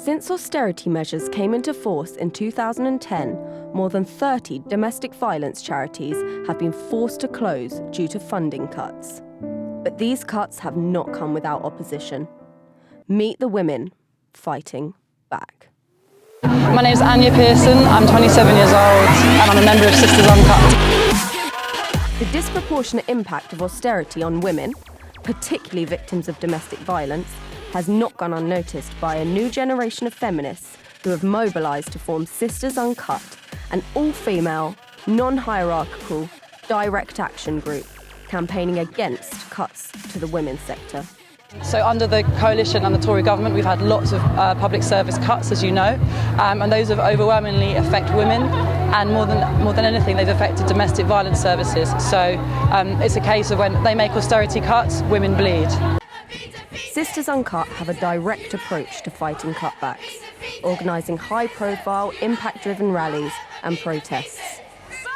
Since austerity measures came into force in 2010, more than 30 domestic violence charities have been forced to close due to funding cuts. But these cuts have not come without opposition. Meet the women fighting back. My name is Anya Pearson, I'm 27 years old and I'm a member of Sisters Uncut. The disproportionate impact of austerity on women, particularly victims of domestic violence, has not gone unnoticed by a new generation of feminists who have mobilised to form Sisters Uncut, an all-female, non-hierarchical, direct action group campaigning against cuts to the women's sector. So under the coalition and the Tory government, we've had lots of public service cuts, as you know, and those have overwhelmingly affected women, and more than anything, they've affected domestic violence services. So it's a case of when they make austerity cuts, women bleed. Sisters Uncut have a direct approach to fighting cutbacks, organising high-profile, impact-driven rallies and protests.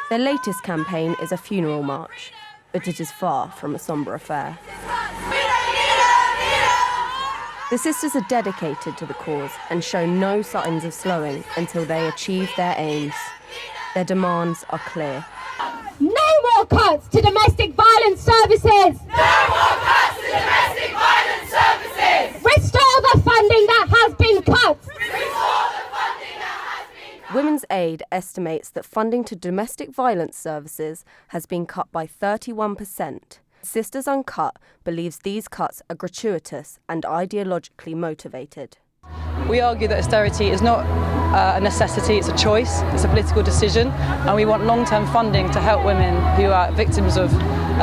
Their latest campaign is a funeral march, but it is far from a sombre affair. The sisters are dedicated to the cause and show no signs of slowing until they achieve their aims. Their demands are clear. No more cuts to domestic violence services! No more cuts to domestic violence services! Restore the funding that has been cut! Restore the funding that has been cut! Women's Aid estimates that funding to domestic violence services has been cut by 31%. Sisters Uncut believes these cuts are gratuitous and ideologically motivated. We argue that austerity is not a necessity, it's a choice, it's a political decision, and we want long-term funding to help women who are victims of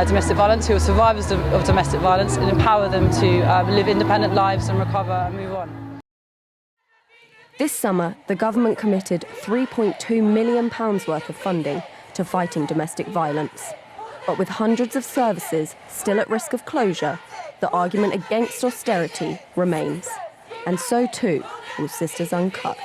domestic violence, who are survivors of domestic violence, and empower them to live independent lives and recover and move on. This summer, the government committed £3.2 million worth of funding to fighting domestic violence. But with hundreds of services still at risk of closure, the argument against austerity remains. And so too will Sisters Uncut.